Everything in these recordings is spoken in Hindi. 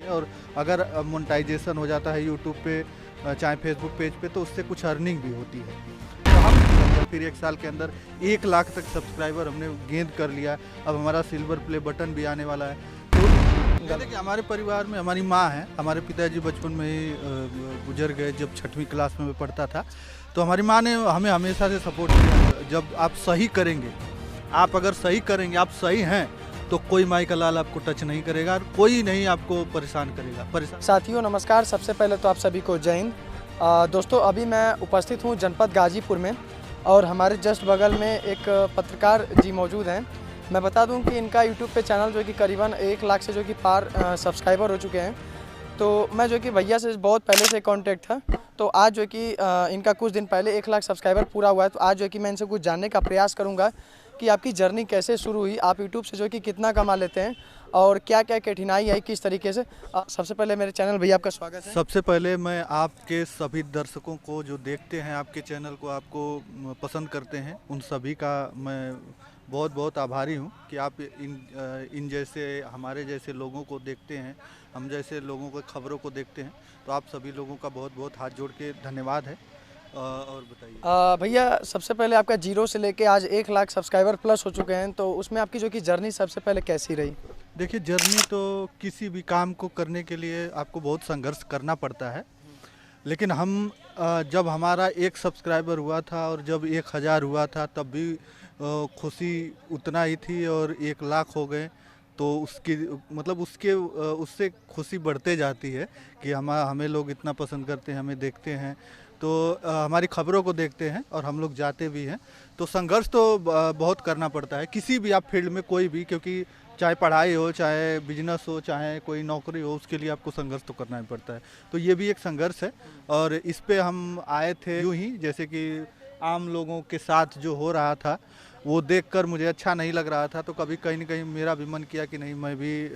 और अगर मोनेटाइजेशन हो जाता है यूट्यूब पे चाहे फेसबुक पेज पे तो उससे कुछ अर्निंग भी होती है। तो हम फिर 1 साल के अंदर 1 लाख तक सब्सक्राइबर हमने गेंद कर लिया। अब हमारा सिल्वर प्ले बटन भी आने वाला है। तो जैसे कि हमारे परिवार में हमारी माँ है, हमारे पिताजी बचपन में ही गुजर गए जब 6वीं क्लास में मैं पढ़ता था। तो हमारी माँ ने हमें हमेशा से सपोर्ट किया। जब आप सही करेंगे, आप अगर सही करेंगे, आप सही हैं तो कोई माई का लाल आपको टच नहीं करेगा और कोई नहीं आपको परेशान करेगा। साथियों नमस्कार। सबसे पहले तो आप सभी को जय हिंद। दोस्तों अभी मैं उपस्थित हूँ जनपद गाजीपुर में और हमारे जस्ट बगल में एक पत्रकार जी मौजूद हैं। मैं बता दूं कि इनका यूट्यूब पे चैनल जो कि करीबन 1 लाख से जो कि पार सब्सक्राइबर हो चुके हैं। तो मैं जो कि भैया से बहुत पहले से कांटेक्ट था। तो आज जो कि इनका कुछ दिन पहले 1 लाख सब्सक्राइबर पूरा हुआ है। तो आज जो कि मैं इनसे कुछ जानने का प्रयास करूंगा कि आपकी जर्नी कैसे शुरू हुई, आप यूट्यूब से जो कि कितना कमा लेते हैं और क्या क्या कठिनाई आई किस तरीके से। सबसे पहले मेरे चैनल भैया आपका स्वागत है। सबसे पहले मैं आपके सभी दर्शकों को जो देखते हैं आपके चैनल को, आपको पसंद करते हैं, उन सभी का मैं बहुत बहुत आभारी हूँ कि आप इन जैसे हमारे जैसे लोगों को देखते हैं, हम जैसे लोगों को खबरों को देखते हैं। तो आप सभी लोगों का बहुत बहुत हाथ जोड़ के धन्यवाद है। और बताइए भैया, सबसे पहले आपका जीरो से लेके आज 1 लाख सब्सक्राइबर प्लस हो चुके हैं, तो उसमें आपकी जो कि जर्नी सबसे पहले कैसी रही? देखिए, जर्नी तो किसी भी काम को करने के लिए आपको बहुत संघर्ष करना पड़ता है। लेकिन हम जब हमारा 1 सब्सक्राइबर हुआ था और जब 1000 हुआ था तब भी खुशी उतना ही थी और 1 लाख हो गए तो उसकी मतलब उससे खुशी बढ़ते जाती है कि हमें लोग इतना पसंद करते हैं, हमें देखते हैं। तो हमारी खबरों को देखते हैं और हम लोग जाते भी हैं। तो संघर्ष तो बहुत करना पड़ता है किसी भी आप फील्ड में, कोई भी, क्योंकि चाहे पढ़ाई हो, चाहे बिजनेस हो, चाहे कोई नौकरी हो, उसके लिए आपको संघर्ष तो करना ही पड़ता है। तो ये भी एक संघर्ष है और इस पे हम आए थे यूं ही, जैसे कि आम लोगों के साथ जो हो रहा था वो देखकर मुझे अच्छा नहीं लग रहा था। तो कभी कहीं ना कहीं मेरा भी मन किया कि नहीं, मैं भी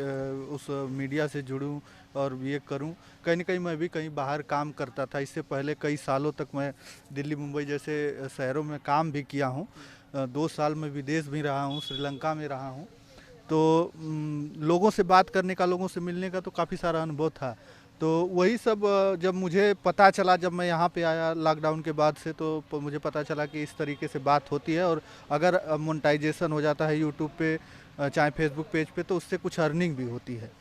उस मीडिया से जुड़ूं और ये करूं। कहीं ना कहीं मैं भी कहीं बाहर काम करता था। इससे पहले कई सालों तक मैं दिल्ली मुंबई जैसे शहरों में काम भी किया हूं। 2 साल में विदेश भी रहा हूं, श्रीलंका में रहा हूं। तो लोगों से बात करने का, लोगों से मिलने का तो काफ़ी सारा अनुभव था। तो वही सब जब मुझे पता चला, जब मैं यहाँ पे आया लॉकडाउन के बाद से, तो मुझे पता चला कि इस तरीके से बात होती है और अगर मोनेटाइजेशन हो जाता है यूट्यूब पे चाहे फेसबुक पेज पे तो उससे कुछ अर्निंग भी होती है।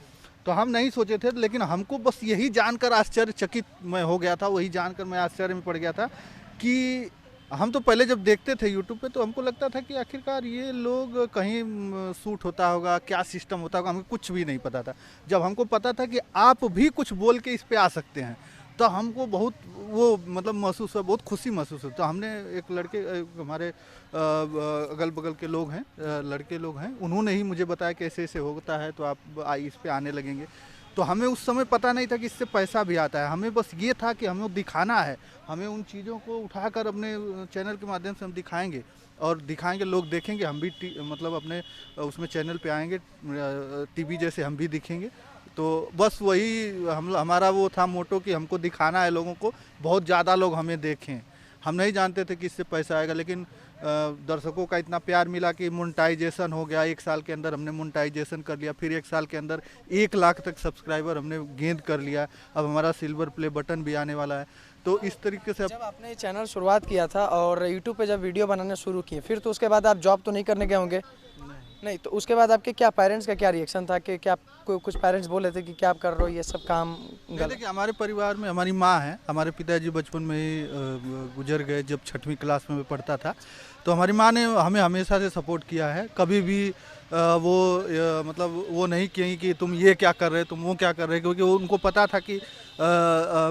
तो हम नहीं सोचे थे, लेकिन हमको बस यही जानकर आश्चर्यचकित मैं हो गया था, वही जानकर मैं आश्चर्य में पड़ गया था कि हम तो पहले जब देखते थे यूट्यूब पे तो हमको लगता था कि आखिरकार ये लोग कहीं शूट होता होगा, क्या सिस्टम होता होगा, हमें कुछ भी नहीं पता था। जब हमको पता था कि आप भी कुछ बोल के इस पे आ सकते हैं तो हमको बहुत वो मतलब महसूस हुआ, बहुत खुशी महसूस हुई। तो हमने एक लड़के हमारे अगल बगल के लोग हैं, लड़के लोग हैं, उन्होंने ही मुझे बताया कि ऐसे ऐसे होता है तो आप इस पे आने लगेंगे। तो हमें उस समय पता नहीं था कि इससे पैसा भी आता है, हमें बस ये था कि हमें दिखाना है, हमें उन चीज़ों को उठाकर अपने चैनल के माध्यम से हम दिखाएंगे और दिखाएंगे, लोग देखेंगे, हम भी मतलब अपने उसमें चैनल पे आएंगे, टीवी जैसे हम भी दिखेंगे। तो बस वही हमारा वो था मोटो कि हमको दिखाना है लोगों को, बहुत ज़्यादा लोग हमें देखें। हम नहीं जानते थे कि इससे पैसा आएगा, लेकिन दर्शकों का इतना प्यार मिला कि मोनेटाइजेशन हो गया। 1 साल के अंदर हमने मोनेटाइजेशन कर लिया। फिर 1 साल के अंदर 1 लाख तक सब्सक्राइबर हमने गेंद कर लिया। अब हमारा सिल्वर प्ले बटन भी आने वाला है। तो इस तरीके से जब आपने चैनल शुरुआत किया था और यूट्यूब पे जब वीडियो बनाना शुरू किए, फिर तो उसके बाद आप जॉब तो नहीं करने गए होंगे? नहीं, तो उसके बाद आपके क्या पेरेंट्स का क्या रिएक्शन था कि क्या आपको कुछ पेरेंट्स बोले थे कि क्या आप कर रहे हो ये सब काम गलत? देखिए, हमारे परिवार में हमारी माँ है, हमारे पिताजी बचपन में ही गुजर गए जब 6वीं क्लास में मैं पढ़ता था। तो हमारी माँ ने हमें हमेशा से सपोर्ट किया है। कभी भी वो मतलब वो नहीं कहीं कि तुम ये क्या कर रहे, तुम वो क्या कर रहे, क्योंकि उनको पता था कि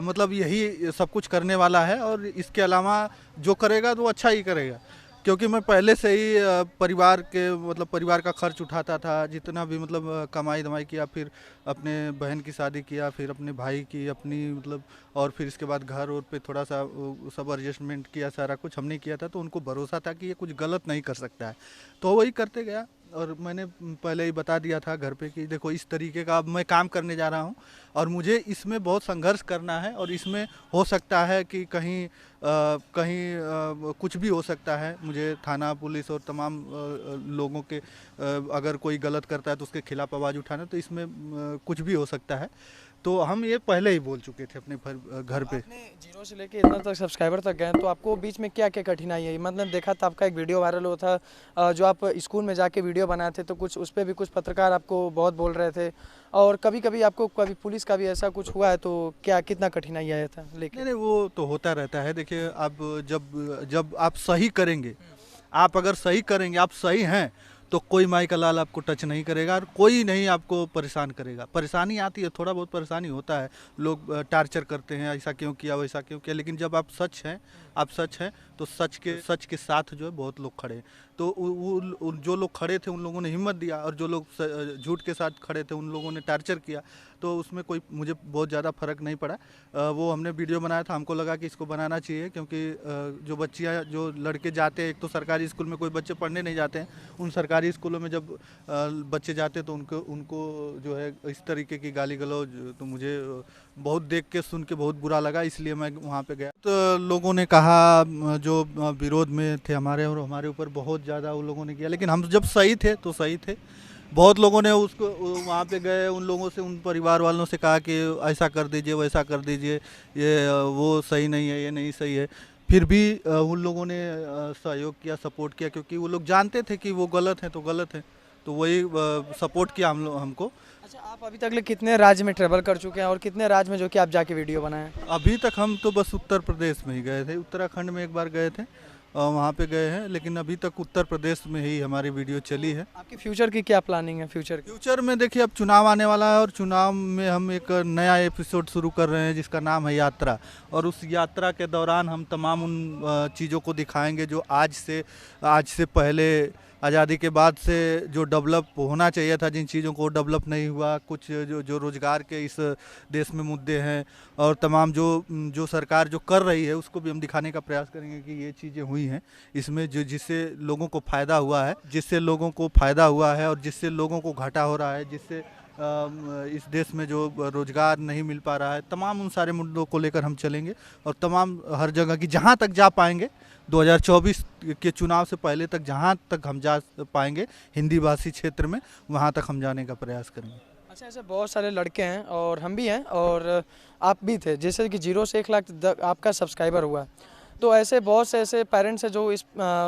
मतलब यही सब कुछ करने वाला है और इसके अलावा जो करेगा तो वो अच्छा ही करेगा। क्योंकि मैं पहले से ही परिवार के मतलब परिवार का खर्च उठाता था, जितना भी मतलब कमाई धमाई किया, फिर अपने बहन की शादी किया, फिर अपने भाई की, अपनी मतलब, और फिर इसके बाद घर और पे थोड़ा सा सब एडजस्टमेंट किया, सारा कुछ हमने किया था। तो उनको भरोसा था कि ये कुछ गलत नहीं कर सकता है, तो वही करते गया। और मैंने पहले ही बता दिया था घर पे कि देखो इस तरीके का अब मैं काम करने जा रहा हूँ और मुझे इसमें बहुत संघर्ष करना है और इसमें हो सकता है कि कहीं कुछ भी हो सकता है। मुझे थाना पुलिस और तमाम लोगों के अगर कोई गलत करता है तो उसके खिलाफ आवाज़ उठाना, तो इसमें कुछ भी हो सकता है। तो हम ये पहले ही बोल चुके थे अपने घर पे। आपने 0 से लेके इतना तक सब्सक्राइबर तक गए, तो आपको बीच में क्या क्या कठिनाई आई? मतलब देखा था आपका एक वीडियो वायरल हुआ था, जो आप स्कूल में जाके वीडियो बनाए थे, तो कुछ उस पर भी कुछ पत्रकार आपको बहुत बोल रहे थे, और कभी कभी आपको कभी पुलिस का भी ऐसा कुछ हुआ है, तो क्या कितना कठिनाई आया था लेकिन? नहीं नहीं, वो तो होता रहता है। देखिए अब जब जब आप सही करेंगे, आप अगर सही करेंगे, आप सही हैं, तो कोई माई का लाल आपको टच नहीं करेगा और कोई नहीं आपको परेशान करेगा। परेशानी आती है, थोड़ा बहुत परेशानी होता है, लोग टार्चर करते हैं, ऐसा क्यों किया वैसा क्यों किया, लेकिन जब आप सच हैं, आप सच हैं, तो सच के साथ जो है बहुत लोग खड़े हैं। तो जो लोग खड़े थे उन लोगों ने हिम्मत दिया, और जो लोग झूठ के साथ खड़े थे उन लोगों ने टार्चर किया। तो उसमें कोई मुझे बहुत ज़्यादा फ़र्क नहीं पड़ा। वो हमने वीडियो बनाया था, हमको लगा कि इसको बनाना चाहिए, क्योंकि जो बच्चियाँ जो लड़के जाते हैं, एक तो सरकारी स्कूल में कोई बच्चे पढ़ने नहीं जाते हैं, उन सरकारी स्कूलों में जब बच्चे जाते तो उनको उनको जो है इस तरीके की गाली गलौज, तो मुझे बहुत देख के सुन के बहुत बुरा लगा, इसलिए मैं वहाँ पे गया। तो लोगों ने कहा, जो विरोध में थे हमारे, और हमारे ऊपर बहुत ज़्यादा उन लोगों ने किया, लेकिन हम जब सही थे तो सही थे। बहुत लोगों ने उसको वहाँ पे गए, उन लोगों से, उन परिवार वालों से कहा कि ऐसा कर दीजिए वैसा कर दीजिए, ये वो सही नहीं है, ये नहीं सही है। फिर भी उन लोगों ने सहयोग किया, सपोर्ट किया, क्योंकि वो लोग जानते थे कि वो गलत हैं तो गलत है, तो वही सपोर्ट किया हमको। अच्छा, आप अभी तक कितने राज्य में ट्रेवल कर चुके हैं, और कितने राज्य में जो कि आप जाके वीडियो बनाए? अभी तक हम तो बस उत्तर प्रदेश में ही गए थे, उत्तराखंड में एक बार गए थे, वहाँ पे गए हैं, लेकिन अभी तक उत्तर प्रदेश में ही हमारी वीडियो चली है। आपकी फ्यूचर की क्या प्लानिंग है? फ्यूचर में देखिए, अब चुनाव आने वाला है, और चुनाव में हम एक नया एपिसोड शुरू कर रहे हैं जिसका नाम है यात्रा, और उस यात्रा के दौरान हम तमाम उन चीज़ों को दिखाएंगे जो आज से पहले, आज़ादी के बाद से जो डेवलप होना चाहिए था, जिन चीज़ों को डेवलप नहीं हुआ, कुछ जो रोज़गार के इस देश में मुद्दे हैं, और तमाम जो सरकार जो कर रही है उसको भी हम दिखाने का प्रयास करेंगे कि ये चीज़ें हुई हैं इसमें, जिससे लोगों को फ़ायदा हुआ है, और जिससे लोगों को घाटा हो रहा है, जिससे इस देश में जो रोज़गार नहीं मिल पा रहा है, तमाम उन सारे मुद्दों को लेकर हम चलेंगे, और तमाम हर जगह की जहाँ तक जा पाएंगे, 2024 के चुनाव से पहले तक जहाँ तक हम जा पाएंगे हिंदी भाषी क्षेत्र में, वहाँ तक हम जाने का प्रयास करेंगे। अच्छा, ऐसे बहुत सारे लड़के हैं, और हम भी हैं, और आप भी थे, जैसे कि 0 से 1 लाख आपका सब्सक्राइबर हुआ, तो ऐसे बहुत से ऐसे पेरेंट्स हैं जो इस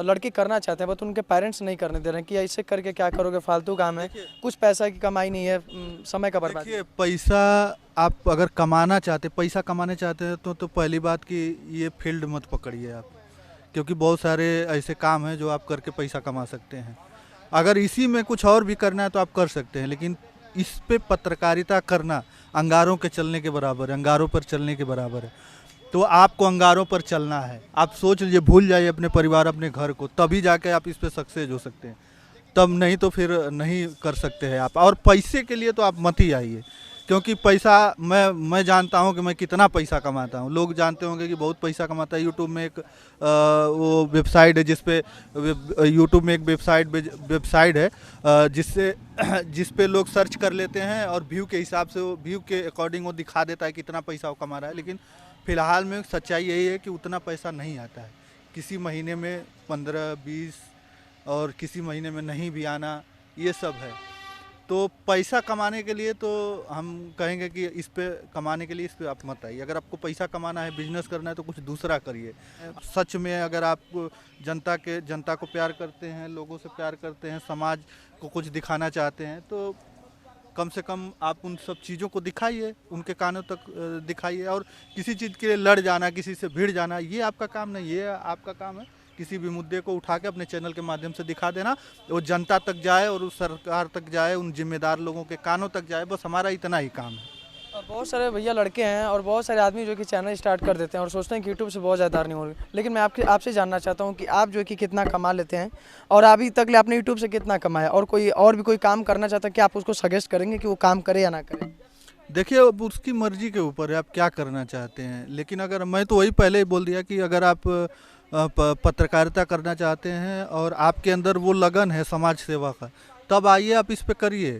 लड़की करना चाहते हैं, बट उनके पेरेंट्स नहीं करने दे रहे हैं कि ऐसे करके क्या करोगे, फालतू काम है, कुछ पैसा की कमाई नहीं है, समय का बर्बाद। देखिए, पैसा आप अगर पैसा कमाने चाहते हैं तो पहली बात कि ये फील्ड मत पकड़िए आप, क्योंकि बहुत सारे ऐसे काम हैं जो आप करके पैसा कमा सकते हैं। अगर इसी में कुछ और भी करना है तो आप कर सकते हैं, लेकिन इस पे पत्रकारिता करना अंगारों के चलने के बराबर है, अंगारों पर चलने के बराबर है। तो आपको अंगारों पर चलना है, आप सोच लीजिए, भूल जाइए अपने परिवार, अपने घर को, तभी जाके आप इस पे सक्सेस हो सकते हैं, तब नहीं तो फिर नहीं कर सकते हैं आप। और पैसे के लिए तो आप मत ही आइए, क्योंकि पैसा, मैं जानता हूं कि मैं कितना पैसा कमाता हूं, लोग जानते होंगे कि बहुत पैसा कमाता है। यूट्यूब में एक वो वेबसाइट है वेबसाइट है जिस पे लोग सर्च कर लेते हैं, और व्यू के हिसाब से, वो व्यू के अकॉर्डिंग वो दिखा देता है कितना पैसा वो कमा रहा है। लेकिन फ़िलहाल में सच्चाई यही है कि उतना पैसा नहीं आता है, किसी महीने में 15-20, और किसी महीने में नहीं भी आना, ये सब है। तो पैसा कमाने के लिए तो हम कहेंगे कि इस पे कमाने के लिए इस पे आप मत आइए। अगर आपको पैसा कमाना है, बिजनेस करना है, तो कुछ दूसरा करिए। सच में अगर आप जनता को प्यार करते हैं, लोगों से प्यार करते हैं, समाज को कुछ दिखाना चाहते हैं, तो कम से कम आप उन सब चीज़ों को दिखाइए, उनके कानों तक दिखाइए। और किसी चीज़ के लिए लड़ जाना, किसी से भिड़ जाना, ये आपका काम नहीं, ये आपका काम है किसी भी मुद्दे को उठा के अपने चैनल के माध्यम से दिखा देना, वो जनता तक जाए, और उस सरकार तक जाए, उन जिम्मेदार लोगों के कानों तक जाए, बस हमारा इतना ही काम है। बहुत सारे भैया लड़के हैं, और बहुत सारे आदमी जो कि चैनल स्टार्ट कर देते हैं और सोचते हैं कि यूट्यूब से बहुत ज़्यादा अर्निंग हो रही है, लेकिन मैं आपसे जानना चाहता हूं कि आप जो कि कितना कमा लेते हैं, और अभी तक आपने यूट्यूब से कितना कमाया, और भी कोई काम करना चाहता है कि आप उसको सजेस्ट करेंगे कि वो काम करे या ना करे? देखिए, अब उसकी मर्जी के ऊपर है आप क्या करना चाहते हैं, लेकिन अगर मैं तो वही पहले ही बोल दिया कि अगर आप पत्रकारिता करना चाहते हैं और आपके अंदर वो लगन है समाज सेवा का, तब आइए, आप इस पे करिए।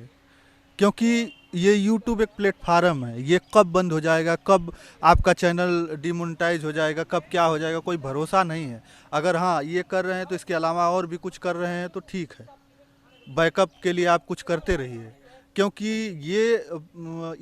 क्योंकि ये YouTube एक प्लेटफार्म है, ये कब बंद हो जाएगा, कब आपका चैनल डिमोनेटाइज हो जाएगा, कब क्या हो जाएगा, कोई भरोसा नहीं है। अगर हाँ ये कर रहे हैं तो इसके अलावा और भी कुछ कर रहे हैं तो ठीक है, बैकअप के लिए आप कुछ करते रहिए। क्योंकि ये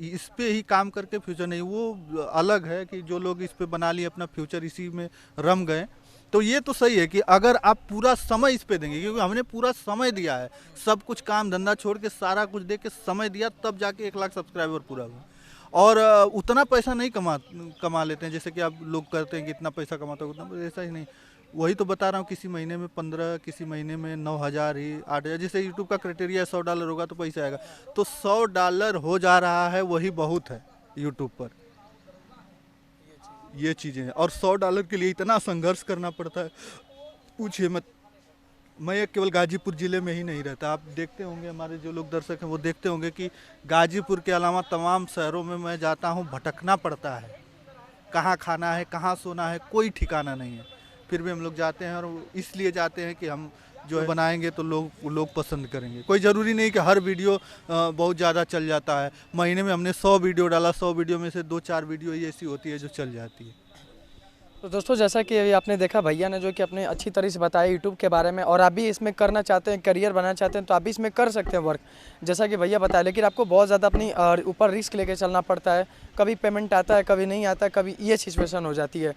इस पे ही काम करके फ्यूचर नहीं, वो अलग है कि जो लोग इस पे बना लिए अपना फ्यूचर, इसी में रम गए। तो ये तो सही है कि अगर आप पूरा समय इस पे देंगे, क्योंकि हमने पूरा समय दिया है, सब कुछ काम धंधा छोड़ के सारा कुछ दे के समय दिया, तब जाके 1 लाख सब्सक्राइबर पूरा हुआ। और उतना पैसा नहीं कमा लेते हैं जैसे कि आप लोग करते हैं कि इतना पैसा कमाते हो, उतना ऐसा ही नहीं। वही तो बता रहा हूँ, किसी महीने में 15, किसी महीने में 9,000 ही, 8,000। जैसे यूट्यूब का क्राइटेरिया है $100 होगा तो पैसा आएगा, तो $100 हो जा रहा है, वही बहुत है यूट्यूब पर। ये चीज़ें हैं, और $100 के लिए इतना संघर्ष करना पड़ता है, पूछिए मत। मैं केवल गाजीपुर ज़िले में ही नहीं रहता, आप देखते होंगे, हमारे जो लोग दर्शक हैं वो देखते होंगे कि गाजीपुर के अलावा तमाम शहरों में मैं जाता हूँ, भटकना पड़ता है, कहाँ खाना है, कहाँ सोना है, कोई ठिकाना नहीं है। फिर भी हम लोग जाते हैं, और इसलिए जाते हैं कि हम जो बनाएंगे तो लोग पसंद करेंगे। कोई ज़रूरी नहीं कि हर वीडियो बहुत ज़्यादा चल जाता है। महीने में हमने 100 वीडियो डाला, 100 वीडियो में से 2-4 वीडियो ही ऐसी होती है जो चल जाती है। तो दोस्तों, जैसा कि अभी आपने देखा, भैया ने जो कि अपने अच्छी तरह से बताया यूट्यूब के बारे में, और आप भी इसमें करना चाहते हैं, करियर बनाना चाहते हैं, तो आप भी इसमें कर सकते हैं वर्क, जैसा कि भैया बताया। लेकिन आपको बहुत ज़्यादा अपनी ऊपर रिस्क लेके चलना पड़ता है, कभी पेमेंट आता है, कभी नहीं आता, कभी ये सिचुएशन हो जाती है।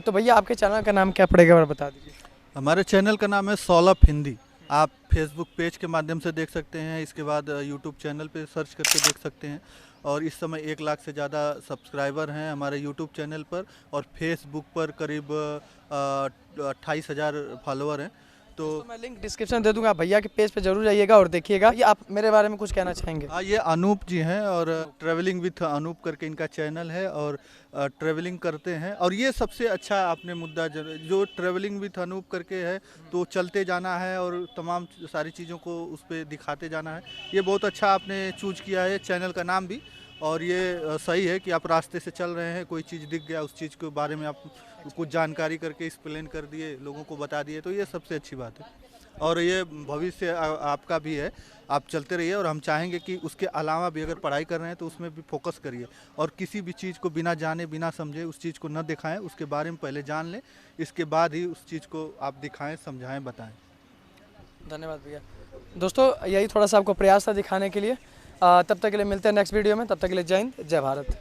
तो भैया, आपके चैनल का नाम क्या पड़ेगा और बता दीजिए। हमारे चैनल का नाम है सौलभ हिंदी। आप फेसबुक पेज के माध्यम से देख सकते हैं, इसके बाद यूट्यूब चैनल पे सर्च करके देख सकते हैं। और इस समय 1 लाख से ज़्यादा सब्सक्राइबर हैं हमारे यूट्यूब चैनल पर, और फेसबुक पर करीब 28,000 फॉलोअर हैं। तो मैं लिंक डिस्क्रिप्शन दे दूंगा, भैया के पेज पे जरूर जाइएगा और देखिएगा। ये आप मेरे बारे में कुछ कहना चाहेंगे? हाँ, ये अनूप जी हैं, और ट्रैवलिंग विथ अनूप करके इनका चैनल है, और ट्रैवलिंग करते हैं। और ये सबसे अच्छा आपने मुद्दा जो ट्रैवलिंग विथ अनूप करके है, तो चलते जाना है और तमाम सारी चीज़ों को उस पर दिखाते जाना है। ये बहुत अच्छा आपने चूज किया है चैनल का नाम भी, और ये सही है कि आप रास्ते से चल रहे हैं, कोई चीज़ दिख गया, उस चीज़ के बारे में आप कुछ जानकारी करके एक्सप्लेन कर दिए, लोगों को बता दिए, तो ये सबसे अच्छी बात है। और ये भविष्य आपका भी है, आप चलते रहिए, और हम चाहेंगे कि उसके अलावा भी अगर पढ़ाई कर रहे हैं तो उसमें भी फोकस करिए, और किसी भी चीज़ को बिना जाने बिना समझे उस चीज़ को न दिखाएं, उसके बारे में पहले जान लें, इसके बाद ही उस चीज़ को आप दिखाएं, समझाएं, बताएं। धन्यवाद भैया। दोस्तों, यही थोड़ा सा आपको प्रयास था दिखाने के लिए। तब तक के लिए मिलते हैं नेक्स्ट वीडियो में, तब तक के लिए जय हिंद, जय भारत।